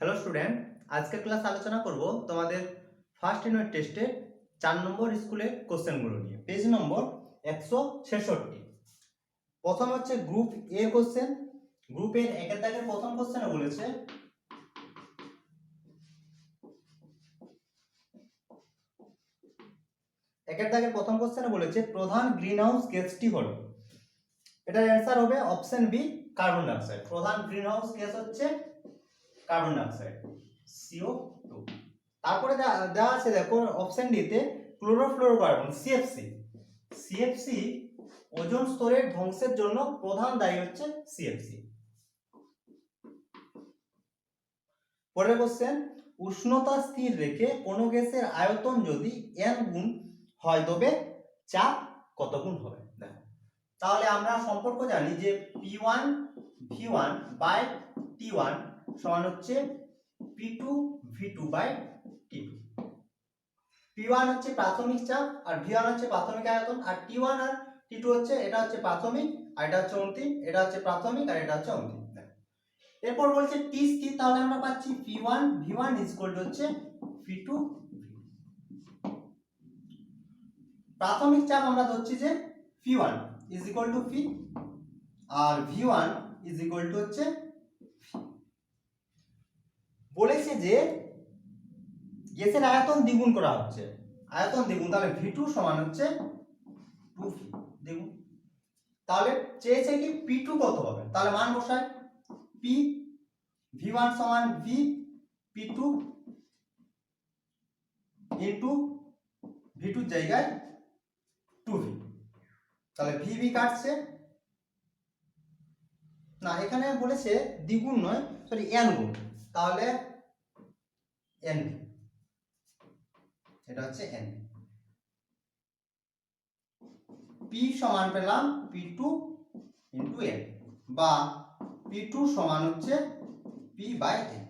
Hello student, আজকের class আলোচনা করব তোমাদের ফার্স্ট ইউনিট টেস্টের 4 নম্বর স্কুলের কোশ্চেনগুলো নিয়ে। পেজ নম্বর 166। প্রথম হচ্ছে গ্রুপ এ কোশ্চেন। গ্রুপের একের দাগের প্রথম কোশ্চেনে বলেছে প্রধান গ্রিন হাউস গ্যাসটি হলো। এটার অ্যান্সার হবে অপশন বি, কার্বন ডাইঅক্সাইড। প্রধান গ্রিন হাউস গ্যাস হচ্ছে কার্বন ডাইঅক্সাইড, CO2। তারপরে দেওয়া আছে দেখো অপশন ডি তে ক্লোরোফ্লোরোকার্বন, সিএফসি ওজোন স্তরের ধ্বংসের জন্য প্রধান দায়ী হচ্ছে সিএফসি। পরের কোশ্চেন, উষ্ণতা স্থির রেখে কোন গ্যাসের আয়তন যদি n গুণ হয় তবে চাপ কত গুণ হবে। দেখো, তাহলে আমরা সম্পর্ক জানি যে P1 V1 বাই T1 সমান হচ্ছে P2 V2 by T2। P1 হচ্ছে প্রাথমিক চাপ আর V1 হচ্ছে প্রাথমিক আয়তন, আর T1 আর T2 হচ্ছে, এটা হচ্ছে প্রাথমিক আর এটা হচ্ছে অন্তিম, এটা হচ্ছে প্রাথমিক আর এটা হচ্ছে অন্তিম। এরপর বলছে T স্থির, তাহলে আমরা পাচ্ছি P1 V1 হচ্ছে P2 প্রাথমিক চাপ আমরা ধরছি যে P1 P আর V1 হচ্ছে বলেছে যে গ্যাসের আয়তন দ্বিগুণ করা হচ্ছে, আয়তন দ্বিগুণ, তাহলে V2 সমান হচ্ছে 2V দ্বিগুণ। তাহলে চেয়েছে কি P2 কত হবে, তাহলে মান বসাই। P V1 সমান V P2 ইনটু V2 জায়গায় 2V, তাহলে VV কাটছে না, এখানে বলেছে দ্বিগুণ নয়, সরি n গুণ, তাহলে NV, এটা হচ্ছে n। P সমান পেলাম P2 ইনটু n, বা P2 সমান হচ্ছে P বাই n।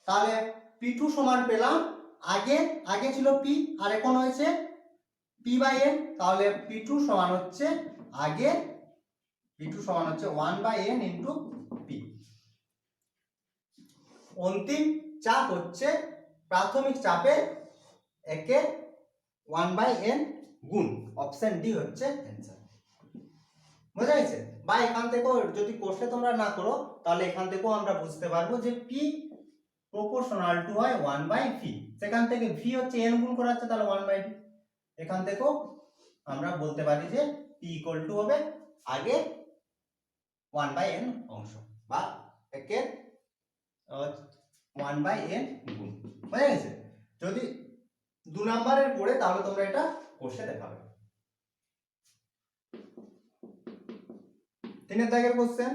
তাহলে P2 সমান পেলাম, আগে ছিল P আর এখন হয়েছে P বাই n, তাহলে P2 সমান হচ্ছে 1 বাই n ইনটু P। অন্তিম চাপ হচ্ছে প্রাথমিক চাপের 1 বাই n গুণ। অপশন ডি হচ্ছে অ্যান্সার। বুঝা গেছে? বা এখান থেকেও যদি কোর্সে তোমরা না করো তাহলে এখান থেকেও আমরা বুঝতে পারবো যে P প্রপোর্শনাল টু হয় 1 বাই V। সেখান থেকে V হচ্ছে n গুণ করা হচ্ছে, তাহলে 1 বাই V। এখান থেকেও আমরা বলতে পারি যে P ইকুয়াল টু হবে আগে 1 বাই n অংশ, বা একের 1 বাই n গুণ। বুঝা গেছে? যদি 2 নম্বরের পড়ে তাহলে তোমরা এটা কোর্সে দেখাবে। 3 দাগের কোশ্চেন,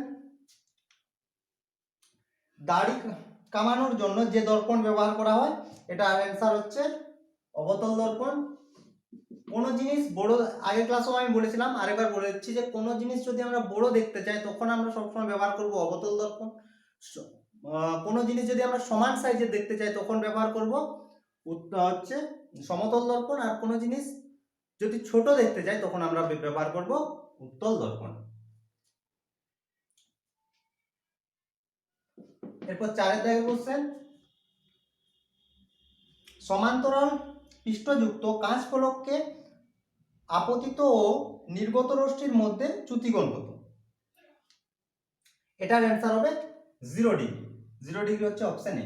দাড়ি কামানোর জন্য যে দর্পণ ব্যবহার করা হয়, এটা অ্যান্সার হচ্ছে অবতল দর্পণ। কোন জিনিস বড়, আগের ক্লাসেও আমি বলেছিলাম, আরেকবার বলে দিচ্ছি যে কোন জিনিস যদি আমরা বড় দেখতে চাই তখন আমরা সবসময় ব্যবহার করব অবতল দর্পণ। কোন জিনিস যদি আমরা সমান সাইজের দেখতে চাই তখন ব্যবহার করব হচ্ছে সমতল দর্পণ, আর কোন জিনিস যদি ছোট দেখতে চাই তখন আমরা ব্যবহার করব উত্তল দর্পণ। এরপর 4 দাগের কোশ্চেন, সমান্তরাল পৃষ্ঠযুক্ত কাঁচ ফলককে আপতিত ও নির্গত রশ্মির মধ্যে চ্যুতিকোণ কত? এটার অ্যান্সার হবে 0 ডিগ্রি। 0 ডিগ্রি হচ্ছে অপশন এ।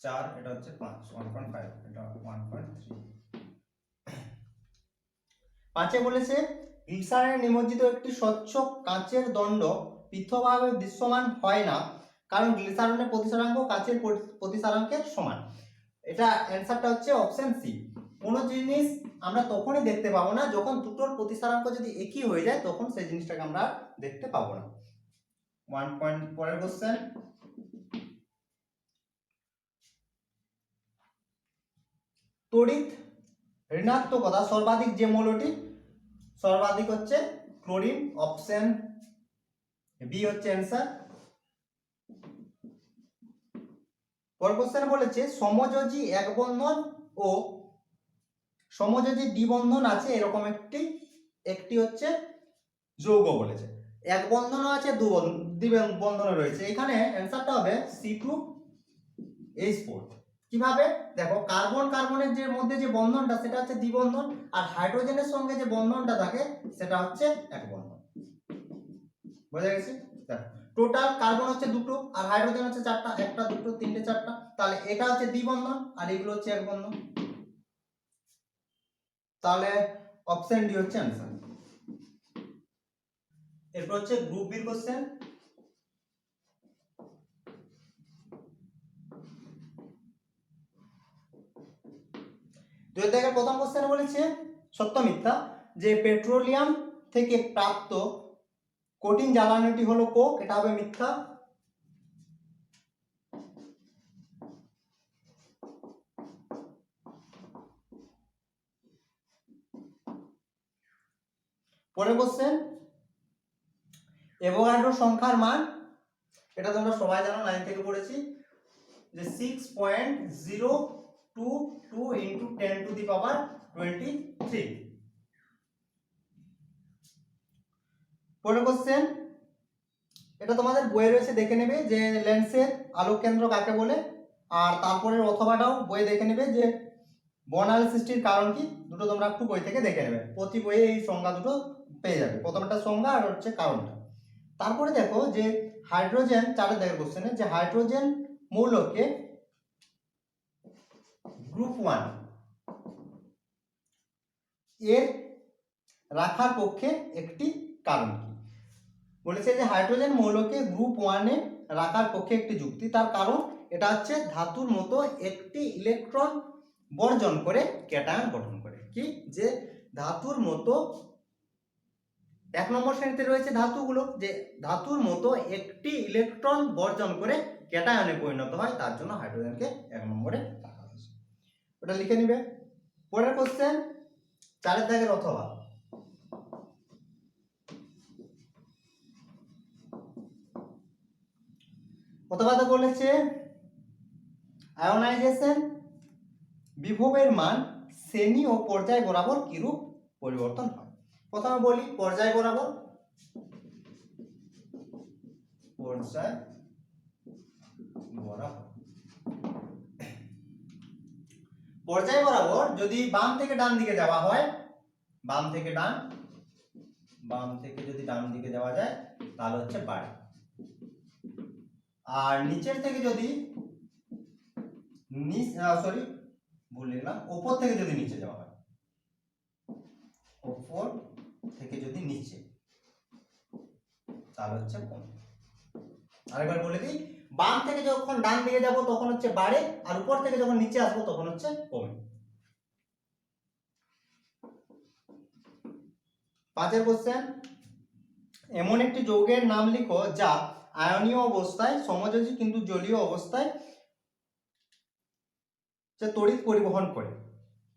4, এটা হচ্ছে 5, 1.5, এটা 1.3। 5 বলেছে গ্লিসারিনে নিমজ্জিত একটি স্বচ্ছ কাঁচের দণ্ড পৃথকভাবে দৃশ্যমান হয় না, কারণ গ্লিসারিনের প্রতিসরাঙ্ক কাঁচের প্রতিসরাঙ্কের সমান। এটা অ্যান্সারটা হচ্ছে অপশন সি। কোন জিনিস আমরা তখনই দেখতে পাবো না যখন দুটোর প্রতিসরাঙ্ক যদি একই হয়ে যায়, তখন সেই জিনিসটাকে আমরা দেখতে পাবো না। 1 পয়েন্ট পরের কোশ্চেন, তড়িৎ ঋণাত্মকতা সর্বাধিক যে মৌলটি, সর্বাধিক হচ্ছে ক্লোরিন। অপশন বি হচ্ছে অ্যান্সার। পরের কোশ্চেন বলেছে সমযোজী এক বন্ধন ও সমযোজী দ্বিবন্ধন আছে এরকম একটি হচ্ছে যৌগ বলেছে। এক বন্ধনও আছে, দ্বিবন্ধনও রয়েছে। এখানে অ্যান্সারটা হবে C2H4। কিভাবে? দেখো, কার্বন কার্বনের যে মধ্যে যে বন্ধনটা সেটা হচ্ছে দ্বিবন্ধন, আর হাইড্রোজেনের সঙ্গে যে বন্ধনটা থাকে সেটা হচ্ছে এক বন্ধন। বোঝা গেছে? দেখো, টোটাল কার্বন হচ্ছে দুটো আর হাইড্রোজেন হচ্ছে চারটা, একটা দুটো তিনটে চারটা, তাহলে এটা হচ্ছে দ্বিবন্ধন আর এগুলো হচ্ছে এক বন্ধন। তাহলে অপশন ডি হচ্ছে অ্যান্সার। এরপর হচ্ছে গ্রুপ বি কোশ্চেন। দুই দাগের প্রথম কোশ্চেনে বলেছে সত্য মিথ্যা যে পেট্রোলিয়াম থেকে প্রাপ্ত কঠিন জ্বালানিটি হলো কোক, এটা হবে মিথ্যা। পরের কোশ্চেন, অ্যাভোগাড্রো সংখ্যার মান, এটা তোমরা সবাই জানো, 9 থেকে পড়েছি, যে 6.022 ইনটু 10 টু দি পাওয়ার 23। পরের কোশ্চেন, এটা তোমাদের বইয়ে রয়েছে, দেখে নেবে যে লেন্সের আলোক কেন্দ্র কাকে বলে, আর তারপরের অথবাটাও বইয়ে দেখে নেবে যে বর্ণালী সৃষ্টির কারণ কি, দুটো তোমরা একটু বই থেকে দেখে নেবে, প্রতি বইয়ে এই সংজ্ঞা দুটো পেয়ে যাবে, প্রথমটা সংজ্ঞা আর হচ্ছে কারণটা। তারপরে দেখো যে হাইড্রোজেন, 4 দাগের কোশ্চেনে, যে হাইড্রোজেন মৌলকে গ্রুপ 1 এর রাখার পক্ষে একটি কারণ কি? বলেছে যে হাইড্রোজেন মৌলকে গ্রুপ 1 এ রাখার পক্ষে একটি যুক্তি, তার কারণ এটা হচ্ছে ধাতুর মতো একটি ইলেকট্রন বর্জন করে ক্যাটায়ন গঠন করে। কি? যে ধাতুর মতো, 1 নম্বর শ্রেণীতে রয়েছে ধাতুগুলো, যে ধাতুর মতো একটি ইলেকট্রন বর্জন করে ক্যাটায়নে পরিণত হয়, তার জন্য হাইড্রোজেনকে 1 নম্বরে রাখা হয়েছে। ওটা লিখে নিবে। পরের কোশ্চেন, 4 দাগের অথবা, অথবাতে বলেছে আয়োনাইজেশন বিভবের মান শ্রেণী ও পর্যায় বরাবর কিরূপ পরিবর্তন হয়। প্রথমে বলি পর্যায় বরাবর। পর্যায় বরাবর, পর্যায় বরাবর যদি বাম থেকে ডান দিকে যাওয়া হয়, বাম থেকে ডান, বাম থেকে যদি ডান দিকে যাওয়া যায় তাহলে হচ্ছে বাড়ে, আর নিচের থেকে যদি ভুল লিখলাম, উপর থেকে যদি নিচে যাওয়া হয়, উপর থেকে যদি নিচে, তাহলে হচ্ছে কমে। আরেকবার বলে দিই, বাম থেকে যখন ডান দিকে যাব তখন হচ্ছে বাড়ে, আর উপর থেকে যখন নিচে আসবো তখন হচ্ছে কমে। 5 কোশ্চেন, এমন একটি যৌগের নাম লিখো যা আয়নীয় অবস্থায় সমযোজী কিন্তু জলীয় অবস্থায় তড়িৎ পরিবহন করে।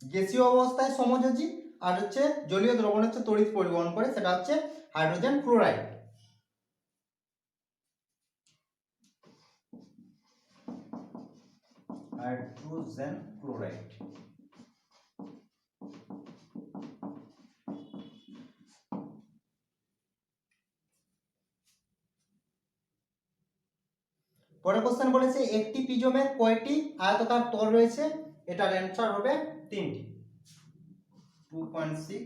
গ্যাসীয় অবস্থায় সমযোজী আর হচ্ছে জলীয় দ্রবণ হচ্ছে তড়িৎ পরিবহন করে, সেটা হচ্ছে হাইড্রোজেন ফ্লোরাইড। Hydrogen chloride. পরের কোশ্চেন বলেছে একটি প্রিজমের কয়টি আয়তাকার তল রয়েছে, এটার অ্যান্সার হবে 3টি। 2.6,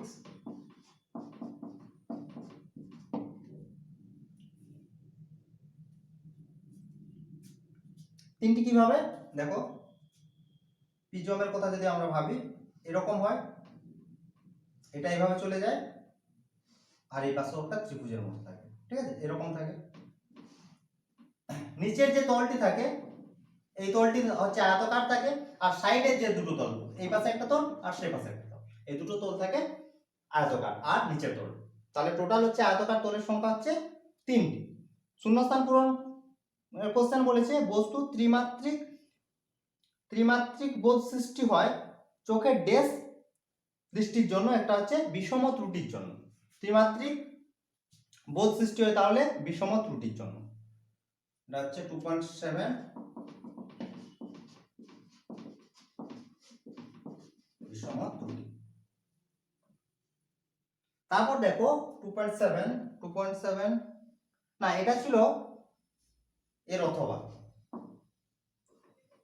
3টি কিভাবে? দেখো, প্রিজমের কথা যদি আমরা ভাবি, এরকম হয়, এটা এইভাবে চলে যায়, আর এই পাশে একটা ত্রিভুজের মতো থাকে, ঠিক আছে, এরকম থাকে। নিচের যে তলটি থাকে, এই তলটি হচ্ছে আয়তাকার থাকে, আর সাইডের যে দুটো তল, এই পাশে একটা তল আর সেই পাশে একটা তল, এই দুটো তল থাকে আয়তাকার আর নিচের তল। তাহলে টোটাল হচ্ছে আয়তাকার তলের সংখ্যা হচ্ছে 3টি। শূন্যস্থান পূরণ কোশ্চেন বলেছে বস্তু ত্রিমাত্রিক বোধ সৃষ্টি হয় চোখের ড্যাশ দৃষ্টির জন্য, একটা হচ্ছে বিষম ত্রুটির জন্য। ত্রিমাত্রিক বোধ সৃষ্টি হয় তাহলে বিষম ত্রুটির জন্য, এটা হচ্ছে 2.7 বিষম ত্রুটি। তারপর দেখো 2.7 না, এটা ছিল এর অথবা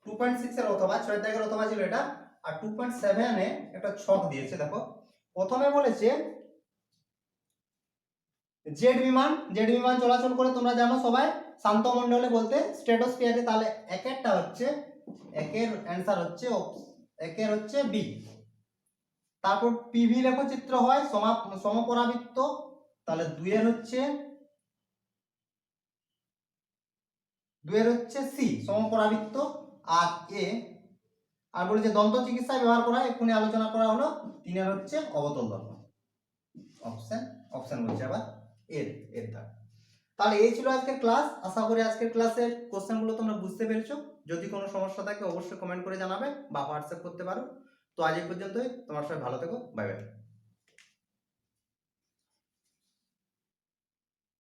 2.6 এর অথবা 6 দাগের অথবা ছিল এটা। আর 2.7 এ একটা ছক দিয়েছে দেখো। প্রথমে বলেছে জেড বিমান চলাচল করে তোমরা জানো সবাই শান্ত মণ্ডলে বলতে স্ট্র্যাটোস্ফিয়ারে। তাহলে একেরটা হচ্ছে, একের অ্যান্সার হচ্ছে একের হচ্ছে বি। তারপর পিভি লেখচিত্র হয় সমপরাবৃত্ত, তাহলে দুইয়ের হচ্ছে সি সমপরাবৃত্ত। আর এ আর বলি যে দন্ত চিকিৎসায় ব্যবহার করা হয়, এক্ষুনি আলোচনা করা হলো। তিনের হচ্ছে অবতল দর্পণ। অপশন বলছে আবার এর থাক। তাহলে এই ছিল আজকের ক্লাস। আশা করি আজকের ক্লাসের কোশ্চেনগুলো তোমরা বুঝতে পেরেছো। যদি কোনো সমস্যা থাকে অবশ্যই কমেন্ট করে জানাবে বা হোয়াটসঅ্যাপ করতে পারো। তো আজ এই পর্যন্তই, তোমার সবাই ভালো থেকো, বাই বাই।